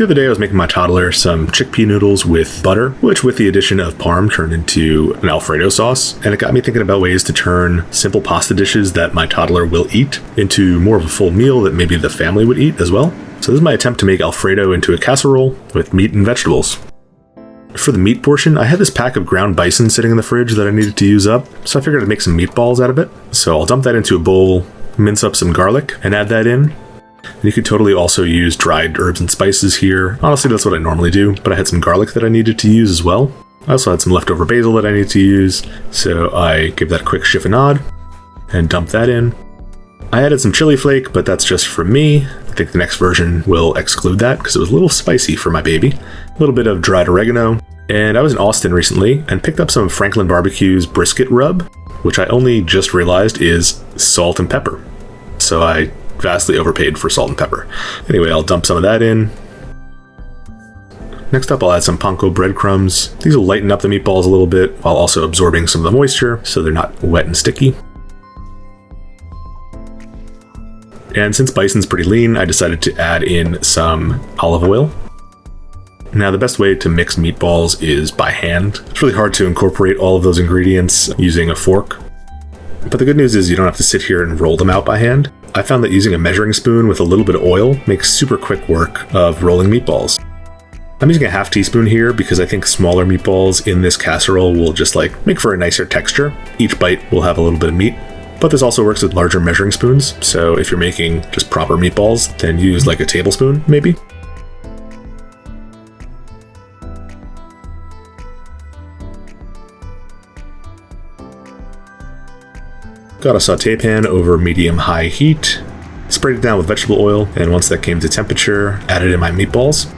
The other day I was making my toddler some chickpea noodles with butter, which with the addition of parm turned into an Alfredo sauce, and it got me thinking about ways to turn simple pasta dishes that my toddler will eat into more of a full meal that maybe the family would eat as well. So this is my attempt to make Alfredo into a casserole with meat and vegetables. For the meat portion, I had this pack of ground bison sitting in the fridge that I needed to use up, so I figured I'd make some meatballs out of it. So I'll dump that into a bowl, mince up some garlic, and add that in. And you could totally also use dried herbs and spices here. Honestly, that's what I normally do, but I had some garlic that I needed to use as well. I also had some leftover basil that I needed to use, so I gave that a quick chiffonade and dumped that in. I added some chili flake, but that's just for me. I think the next version will exclude that because it was a little spicy for my baby. A little bit of dried oregano. And I was in Austin recently and picked up some of Franklin Barbecue's brisket rub, which I only just realized is salt and pepper. So I vastly overpaid for salt and pepper. Anyway, I'll dump some of that in. Next up, I'll add some panko breadcrumbs. These will lighten up the meatballs a little bit while also absorbing some of the moisture so they're not wet and sticky. And since bison's pretty lean, I decided to add in some olive oil. Now, the best way to mix meatballs is by hand. It's really hard to incorporate all of those ingredients using a fork. But the good news is you don't have to sit here and roll them out by hand. I found that using a measuring spoon with a little bit of oil makes super quick work of rolling meatballs. I'm using a half teaspoon here because I think smaller meatballs in this casserole will just make for a nicer texture. Each bite will have a little bit of meat. But this also works with larger measuring spoons, so if you're making just proper meatballs, then use a tablespoon, maybe. Got a saute pan over medium-high heat, sprayed it down with vegetable oil, and once that came to temperature, added in my meatballs.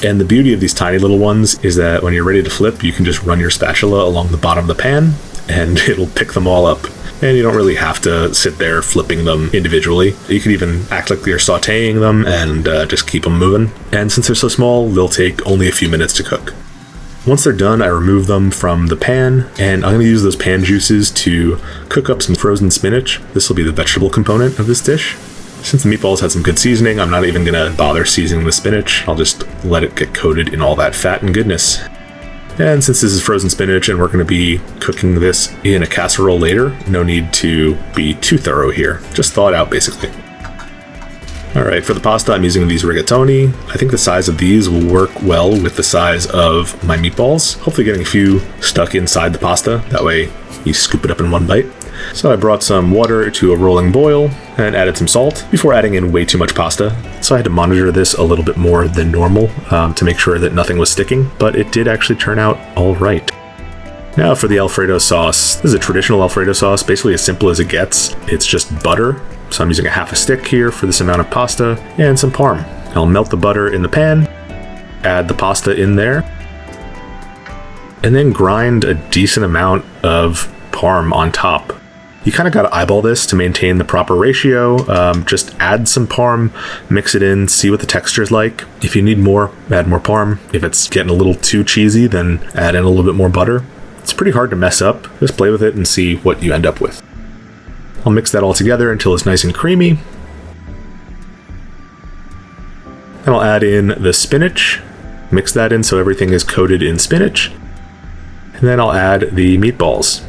And the beauty of these tiny little ones is that when you're ready to flip, you can just run your spatula along the bottom of the pan, and it'll pick them all up. And you don't really have to sit there flipping them individually. You can even act like you're sauteing them and just keep them moving. And since they're so small, they'll take only a few minutes to cook. Once they're done, I remove them from the pan, and I'm going to use those pan juices to cook up some frozen spinach. This will be the vegetable component of this dish. Since the meatballs had some good seasoning, I'm not even going to bother seasoning the spinach. I'll just let it get coated in all that fat and goodness. And since this is frozen spinach and we're going to be cooking this in a casserole later, no need to be too thorough here. Just thaw it out, basically. Alright, for the pasta, I'm using these rigatoni. I think the size of these will work well with the size of my meatballs. Hopefully getting a few stuck inside the pasta. That way you scoop it up in one bite. So I brought some water to a rolling boil and added some salt before adding in way too much pasta. So I had to monitor this a little bit more than normal to make sure that nothing was sticking, but it did actually turn out all right. Now for the Alfredo sauce. This is a traditional Alfredo sauce, basically as simple as it gets. It's just butter. So I'm using a half a stick here for this amount of pasta and some parm. I'll melt the butter in the pan, add the pasta in there, and then grind a decent amount of parm on top. You kind of got to eyeball this to maintain the proper ratio. Just add some parm, mix it in, see what the texture is like. If you need more, add more parm. If it's getting a little too cheesy, then add in a little bit more butter. It's pretty hard to mess up. Just play with it and see what you end up with. I'll mix that all together until it's nice and creamy. Then I'll add in the spinach, mix that in so everything is coated in spinach. And then I'll add the meatballs.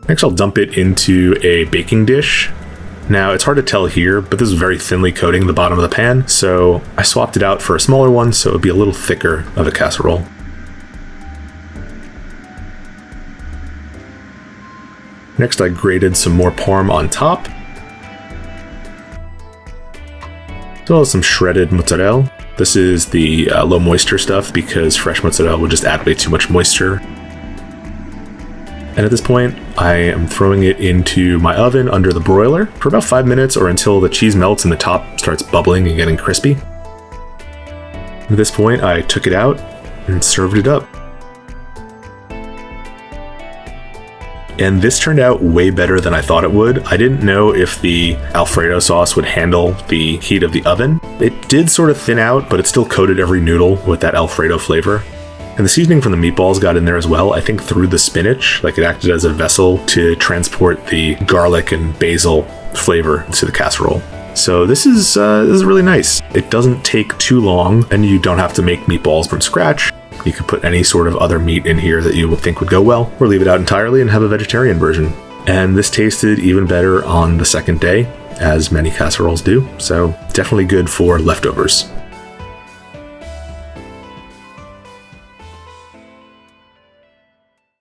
Next, I'll dump it into a baking dish. Now, it's hard to tell here, but this is very thinly coating the bottom of the pan, so I swapped it out for a smaller one so it would be a little thicker of a casserole. Next, I grated some more parm on top, as well as some shredded mozzarella. This is the low moisture stuff because fresh mozzarella would just add way too much moisture. And at this point, I am throwing it into my oven under the broiler for about 5 minutes or until the cheese melts and the top starts bubbling and getting crispy. At this point, I took it out and served it up. And this turned out way better than I thought it would. I didn't know if the Alfredo sauce would handle the heat of the oven. It did sort of thin out, but it still coated every noodle with that Alfredo flavor. And the seasoning from the meatballs got in there as well, I think through the spinach. Like, it acted as a vessel to transport the garlic and basil flavor to the casserole. So this is really nice. It doesn't take too long, and you don't have to make meatballs from scratch. You could put any sort of other meat in here that you would think would go well, or leave it out entirely and have a vegetarian version. And this tasted even better on the second day, as many casseroles do. So definitely good for leftovers.